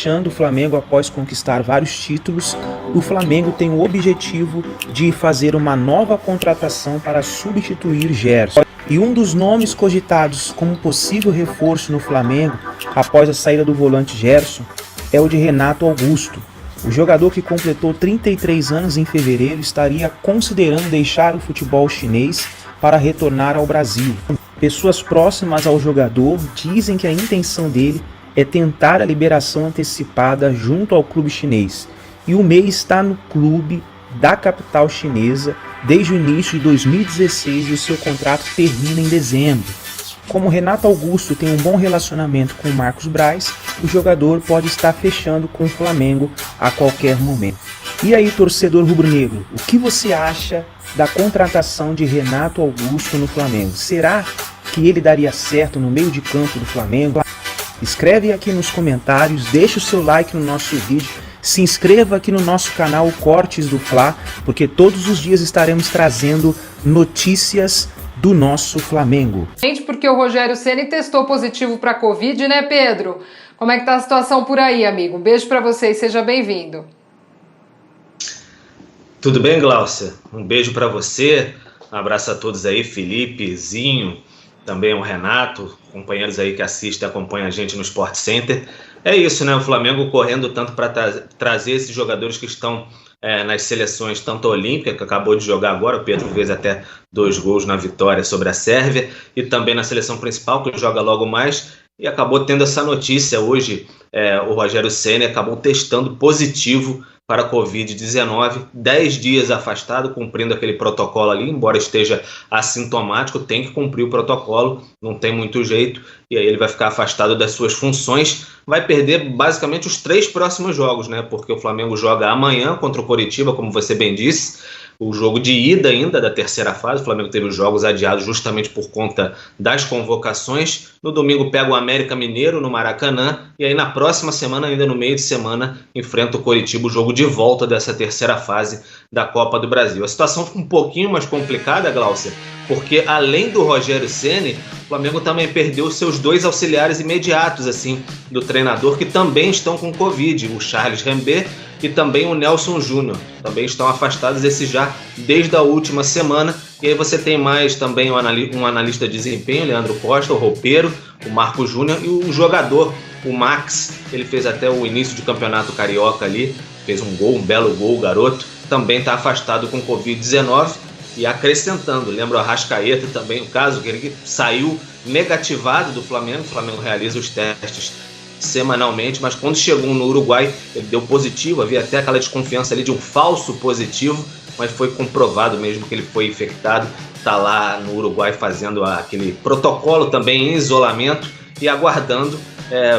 Fechando o Flamengo após conquistar vários títulos, o Flamengo tem o objetivo de fazer uma nova contratação para substituir Gerson. E um dos nomes cogitados como possível reforço no Flamengo, após a saída do volante Gerson, é o de Renato Augusto. O jogador, que completou 33 anos em fevereiro, estaria considerando deixar o futebol chinês para retornar ao Brasil. Pessoas próximas ao jogador dizem que a intenção dele é tentar a liberação antecipada junto ao clube chinês. E o Mei está no clube da capital chinesa desde o início de 2016 e o seu contrato termina em dezembro. Como Renato Augusto tem um bom relacionamento com o Marcos Braz, o jogador pode estar fechando com o Flamengo a qualquer momento. E aí, torcedor rubro-negro, o que você acha da contratação de Renato Augusto no Flamengo? Será que ele daria certo no meio de campo do Flamengo? Escreve aqui nos comentários, deixa o seu like no nosso vídeo, se inscreva aqui no nosso canal Cortes do Fla, porque todos os dias estaremos trazendo notícias do nosso Flamengo. Gente, porque o Rogério Ceni testou positivo para Covid, né, Pedro? Como é que tá a situação por aí, amigo? Um beijo para você e seja bem-vindo. Tudo bem, Gláucia? Um beijo para você, um abraço a todos aí, Felipe, Zinho, também o Renato, companheiros aí que assistem e acompanham a gente no Sport Center. É isso, né? O Flamengo correndo tanto para trazer esses jogadores que estão nas seleções, tanto a Olímpica, que acabou de jogar agora, o Pedro fez até 2 gols na vitória sobre a Sérvia, e também na seleção principal, que joga logo mais, e acabou tendo essa notícia hoje. O Rogério Ceni acabou testando positivo para a Covid-19, 10 dias afastado, cumprindo aquele protocolo ali, embora esteja assintomático, tem que cumprir o protocolo, não tem muito jeito, e aí ele vai ficar afastado das suas funções, vai perder basicamente os 3 próximos jogos, né? Porque o Flamengo joga amanhã contra o Coritiba, como você bem disse, o jogo de ida ainda da terceira fase. O Flamengo teve os jogos adiados justamente por conta das convocações. No domingo pega o América Mineiro no Maracanã, e aí na próxima semana, ainda no meio de semana, enfrenta o Coritiba, o jogo de volta dessa terceira fase da Copa do Brasil. A situação fica um pouquinho mais complicada, Gláucia, porque além do Rogério Ceni, o Flamengo também perdeu seus 2 auxiliares imediatos assim do treinador, que também estão com Covid, o Charles Rembert e também o Nelson Júnior. Também estão afastados, esses já desde a última semana. E aí você tem mais também um analista de desempenho, Leandro Costa, o roupeiro, o Marco Júnior, e o jogador, o Max. Ele fez até o início de campeonato carioca ali, fez um gol, um belo gol, o garoto. Também está afastado com Covid-19. E acrescentando, lembra o Arrascaeta também, o caso que ele saiu negativado do Flamengo. O Flamengo realiza os testes semanalmente, mas quando chegou no Uruguai ele deu positivo. Havia até aquela desconfiança ali de um falso positivo, mas foi comprovado mesmo que ele foi infectado. Está lá no Uruguai fazendo aquele protocolo também em isolamento e aguardando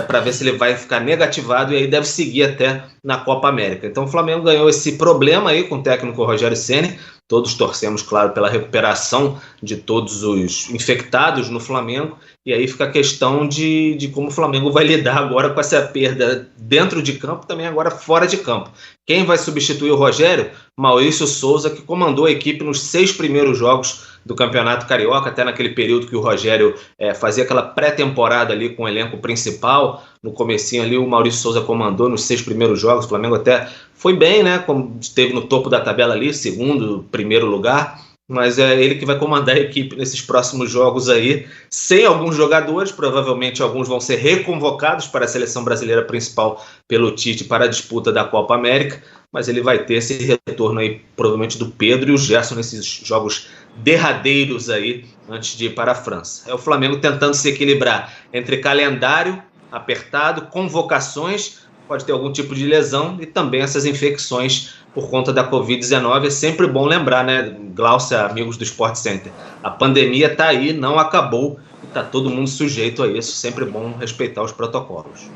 para ver se ele vai ficar negativado, e aí deve seguir até na Copa América. Então o Flamengo ganhou esse problema aí com o técnico Rogério Ceni. Todos torcemos, claro, pela recuperação de todos os infectados no Flamengo. E aí fica a questão de como o Flamengo vai lidar agora com essa perda dentro de campo, também agora fora de campo. Quem vai substituir o Rogério? Maurício Souza, que comandou a equipe nos 6 primeiros jogos do Campeonato Carioca, até naquele período que o Rogério fazia aquela pré-temporada ali com o elenco principal. No comecinho ali o Maurício Souza comandou nos 6 primeiros jogos. O Flamengo até foi bem, né? Como esteve no topo da tabela ali, segundo, primeiro lugar. Mas é ele que vai comandar a equipe nesses próximos jogos aí, sem alguns jogadores. Provavelmente alguns vão ser reconvocados para a seleção brasileira principal pelo Tite para a disputa da Copa América, mas ele vai ter esse retorno aí, provavelmente do Pedro e o Gerson, nesses jogos derradeiros aí, antes de ir para a França. É o Flamengo tentando se equilibrar entre calendário apertado, convocações, pode ter algum tipo de lesão, e também essas infecções por conta da Covid-19. É sempre bom lembrar, né, Gláucia, amigos do Sport Center, a pandemia está aí, não acabou, e está todo mundo sujeito a isso. Sempre bom respeitar os protocolos.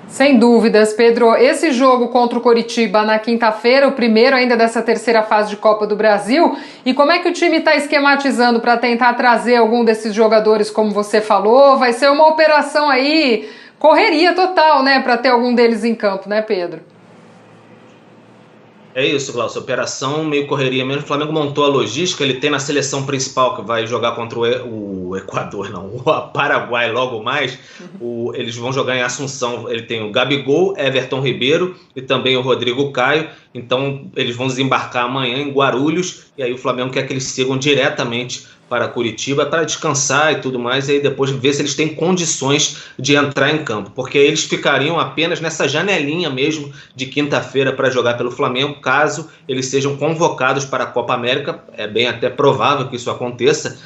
Sem dúvidas, Pedro. Esse jogo contra o Coritiba na quinta-feira, o primeiro ainda dessa terceira fase de Copa do Brasil, e como é que o time está esquematizando para tentar trazer algum desses jogadores, como você falou? Vai ser uma operação aí, correria total, né, para ter algum deles em campo, né, Pedro? É isso, Glaucio. Operação meio correria mesmo. O Flamengo montou a logística. Ele tem na seleção principal que vai jogar contra o Equador, não, o Paraguai logo mais. Eles vão jogar em Assunção. Ele tem o Gabigol, Everton Ribeiro e também o Rodrigo Caio. Então eles vão desembarcar amanhã em Guarulhos. E aí o Flamengo quer que eles sigam diretamente para Curitiba para descansar e tudo mais, e aí depois ver se eles têm condições de entrar em campo, porque eles ficariam apenas nessa janelinha mesmo de quinta-feira para jogar pelo Flamengo, caso eles sejam convocados para a Copa América. É bem até provável que isso aconteça,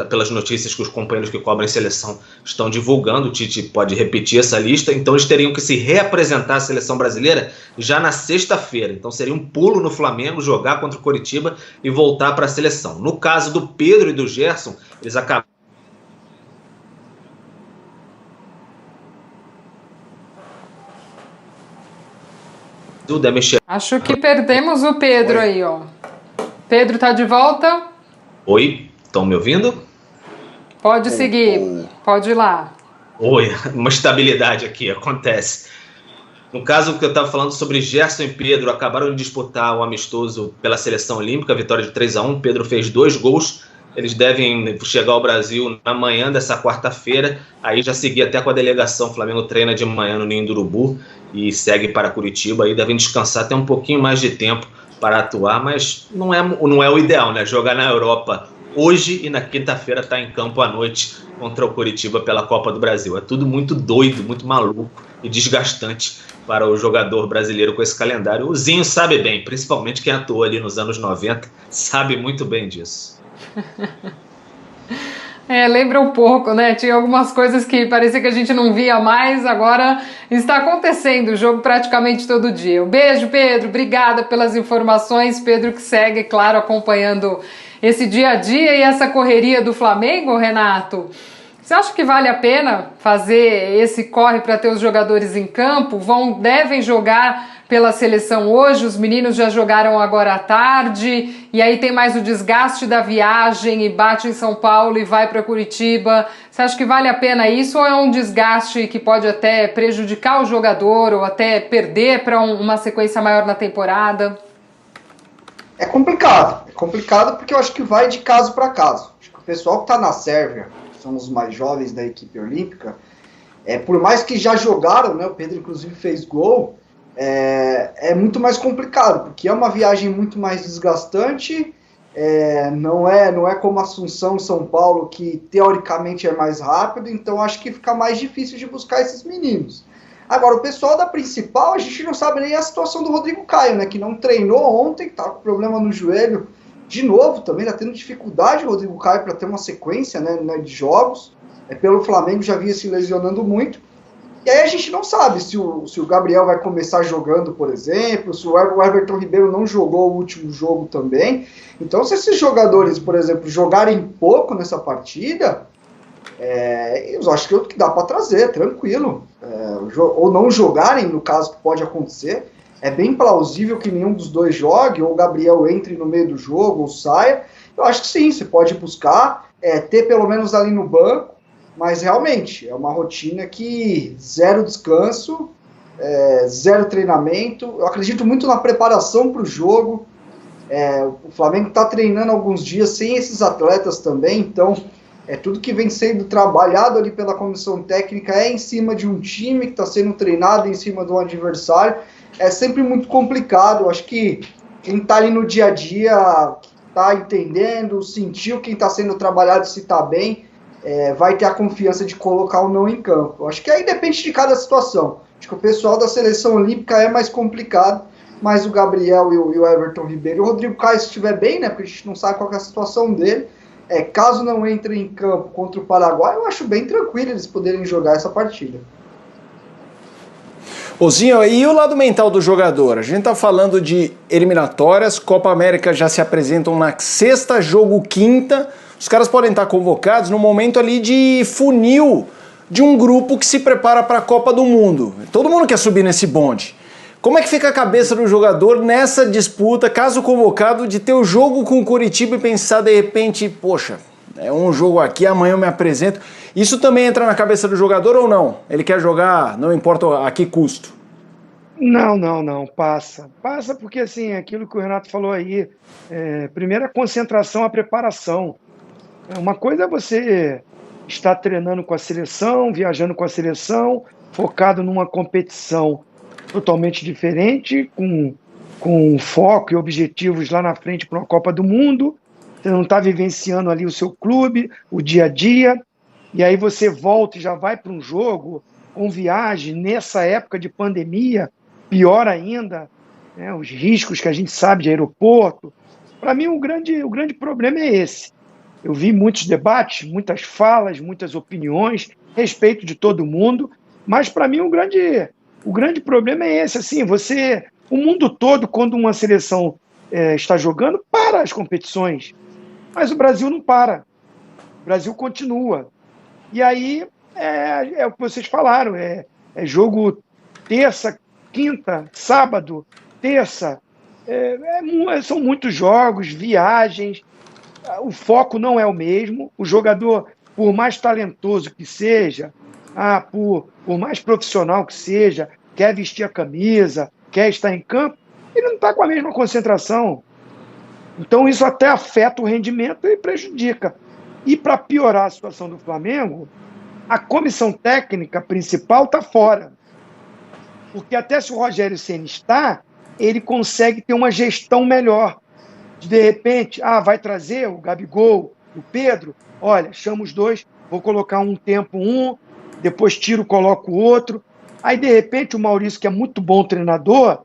pelas notícias que os companheiros que cobrem seleção estão divulgando. O Tite pode repetir essa lista, então eles teriam que se reapresentar à seleção brasileira já na sexta-feira. Então seria um pulo no Flamengo, jogar contra o Coritiba e voltar para a seleção. No caso do Pedro e do Gerson, eles acabam Acho que perdemos o Pedro. Oi. Aí, ó. Pedro tá de volta? Oi, estão me ouvindo? Pode seguir, pode ir lá. Oi, uma estabilidade aqui, acontece. No caso que eu estava falando sobre Gerson e Pedro, acabaram de disputar o amistoso pela seleção olímpica, vitória de 3-1, Pedro fez 2 gols, eles devem chegar ao Brasil na manhã dessa quarta-feira, aí já seguir até com a delegação. O Flamengo treina de manhã no Ninho do Urubu e segue para Curitiba, aí devem descansar, ter um pouquinho mais de tempo para atuar, mas não é o ideal, né? Jogar na Europa hoje e na quinta-feira tá em campo à noite contra o Coritiba pela Copa do Brasil. É tudo muito doido, muito maluco e desgastante para o jogador brasileiro com esse calendário. O Zinho sabe bem, principalmente quem atuou ali nos anos 90, sabe muito bem disso. Lembra um pouco, né? Tinha algumas coisas que parecia que a gente não via mais, agora está acontecendo o jogo praticamente todo dia. Um beijo, Pedro, obrigada pelas informações. Pedro que segue, claro, acompanhando esse dia a dia e essa correria do Flamengo, Renato. Você acha que vale a pena fazer esse corre para ter os jogadores em campo? Devem jogar pela seleção hoje, os meninos já jogaram agora à tarde, e aí tem mais o desgaste da viagem e bate em São Paulo e vai para Curitiba. Você acha que vale a pena isso, ou é um desgaste que pode até prejudicar o jogador ou até perder para uma sequência maior na temporada? É complicado porque eu acho que vai de caso para caso. Acho que o pessoal que está na Sérvia, que são os mais jovens da equipe olímpica, por mais que já jogaram, né, o Pedro inclusive fez gol, é muito mais complicado, porque é uma viagem muito mais desgastante, não é como Assunção, São Paulo, que teoricamente é mais rápido, então acho que fica mais difícil de buscar esses meninos. Agora, o pessoal da principal, a gente não sabe nem a situação do Rodrigo Caio, né, que não treinou ontem, tá com problema no joelho, de novo também, tá tendo dificuldade o Rodrigo Caio para ter uma sequência, né, de jogos, pelo Flamengo já vinha se lesionando muito. E aí a gente não sabe se o Gabriel vai começar jogando, por exemplo, se o Everton Ribeiro não jogou o último jogo também. Então, se esses jogadores, por exemplo, jogarem pouco nessa partida, eu acho que dá para trazer, tranquilo. Ou não jogarem, no caso que pode acontecer. É bem plausível que nenhum dos dois jogue, ou o Gabriel entre no meio do jogo, ou saia. Eu acho que sim, você pode buscar, ter pelo menos ali no banco. Mas realmente, é uma rotina que zero descanso, zero treinamento. Eu acredito muito na preparação para o jogo. O Flamengo está treinando alguns dias sem esses atletas também, então tudo que vem sendo trabalhado ali pela comissão técnica é em cima de um time que está sendo treinado em cima de um adversário. É sempre muito complicado. Eu acho que quem está ali no dia a dia está entendendo, sentiu quem está sendo trabalhado, se está bem, vai ter a confiança de colocar ou não em campo. Eu acho que aí depende de cada situação. Acho que o pessoal da seleção olímpica é mais complicado, mas o Gabriel e o Everton Ribeiro, o Rodrigo Caio, se estiver bem, né, porque a gente não sabe qual é a situação dele, caso não entre em campo contra o Paraguai, eu acho bem tranquilo eles poderem jogar essa partida. Ozinho, e o lado mental do jogador? A gente tá falando de eliminatórias, Copa América já se apresentam na sexta, jogo quinta. Os caras podem estar convocados no momento ali de funil de um grupo que se prepara para a Copa do Mundo. Todo mundo quer subir nesse bonde. Como é que fica a cabeça do jogador nessa disputa, caso convocado, de ter o jogo com o Coritiba e pensar de repente, poxa, é um jogo aqui, amanhã eu me apresento. Isso também entra na cabeça do jogador ou não? Ele quer jogar, não importa a que custo? Não, passa. Passa porque, assim, aquilo que o Renato falou aí, primeiro a concentração, a preparação. Uma coisa é você estar treinando com a seleção, viajando com a seleção, focado numa competição totalmente diferente, com foco e objetivos lá na frente para uma Copa do Mundo. Você não está vivenciando ali o seu clube, o dia a dia, e aí você volta e já vai para um jogo com viagem nessa época de pandemia, pior ainda, né, os riscos que a gente sabe de aeroporto. Para mim, o grande problema é esse. Eu vi muitos debates, muitas falas, muitas opiniões, respeito de todo mundo, mas para mim o grande problema é esse. Assim, o mundo todo, quando uma seleção está jogando, para as competições, mas o Brasil não para. O Brasil continua. E aí é o que vocês falaram, é jogo terça, quinta, sábado, terça. São muitos jogos, viagens. O foco não é o mesmo. O jogador, por mais talentoso que seja, por mais profissional que seja, quer vestir a camisa, quer estar em campo, ele não está com a mesma concentração. Então isso até afeta o rendimento e prejudica. E para piorar a situação do Flamengo, a comissão técnica principal está fora. Porque até se o Rogério Ceni está, ele consegue ter uma gestão melhor. De repente, vai trazer o Gabigol, o Pedro, olha, chama os dois, vou colocar um tempo depois tiro, coloco o outro. Aí, de repente, o Maurício, que é muito bom treinador,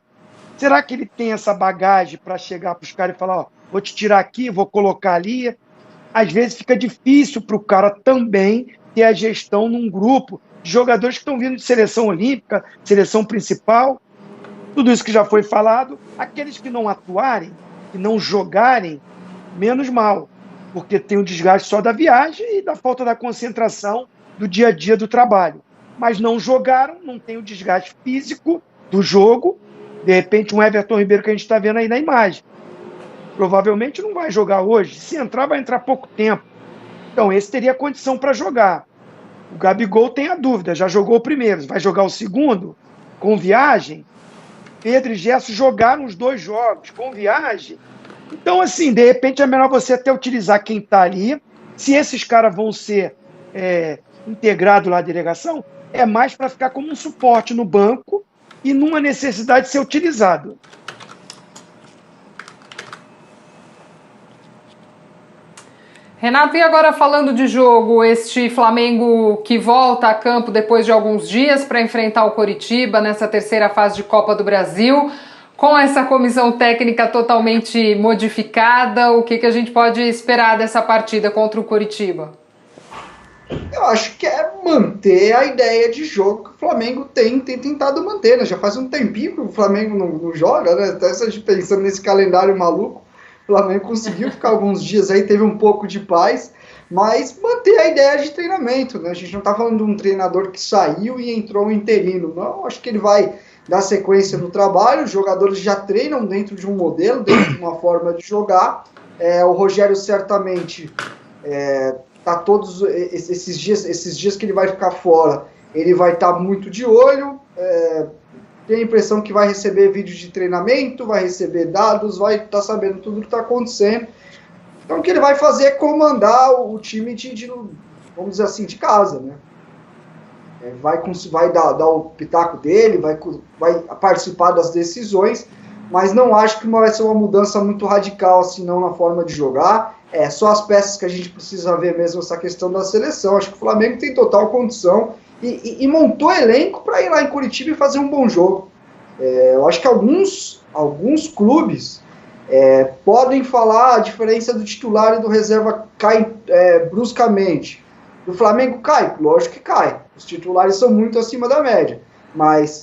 será que ele tem essa bagagem para chegar para os caras e falar, vou te tirar aqui, vou colocar ali? Às vezes fica difícil para o cara também ter a gestão num grupo de jogadores que estão vindo de seleção olímpica, seleção principal, tudo isso que já foi falado. Aqueles que não atuarem, que não jogarem, menos mal, porque tem o desgaste só da viagem e da falta da concentração do dia a dia do trabalho. Mas não jogaram, não tem o desgaste físico do jogo. De repente, um Everton Ribeiro que a gente está vendo aí na imagem, provavelmente não vai jogar hoje. Se entrar, vai entrar pouco tempo. Então, esse teria condição para jogar. O Gabigol tem a dúvida, já jogou o primeiro, vai jogar o segundo com viagem? Pedro e Gerson jogaram os 2 jogos com viagem. Então, assim, de repente é melhor você até utilizar quem está ali. Se esses caras vão ser integrados lá à delegação, é mais para ficar como um suporte no banco e numa necessidade de ser utilizado. Renato, e agora falando de jogo, este Flamengo que volta a campo depois de alguns dias para enfrentar o Coritiba nessa terceira fase de Copa do Brasil, com essa comissão técnica totalmente modificada, o que a gente pode esperar dessa partida contra o Coritiba? Eu acho que é manter a ideia de jogo que o Flamengo tem tentado manter, né? Já faz um tempinho que o Flamengo não joga, né? Até se a gente pensando nesse calendário maluco, o Flamengo conseguiu ficar alguns dias aí, teve um pouco de paz, mas manter a ideia de treinamento, né? A gente não está falando de um treinador que saiu e entrou um interino, não. Acho que ele vai dar sequência no trabalho, os jogadores já treinam dentro de um modelo, dentro de uma forma de jogar. O Rogério certamente tá todos esses dias que ele vai ficar fora, ele vai estar muito de olho, tem a impressão que vai receber vídeos de treinamento, vai receber dados, vai estar sabendo tudo o que está acontecendo. Então o que ele vai fazer é comandar o time vamos dizer assim, de casa, né? Vai dar o pitaco dele, vai participar das decisões, mas não acho que vai ser uma mudança muito radical assim, não, na forma de jogar. Só as peças que a gente precisa ver mesmo, essa questão da seleção. Acho que o Flamengo tem total condição e montou elenco para ir lá em Curitiba e fazer um bom jogo. Eu acho que alguns clubes podem falar a diferença do titular e do reserva cai bruscamente. O Flamengo cai? Lógico que cai. Os titulares são muito acima da média. Mas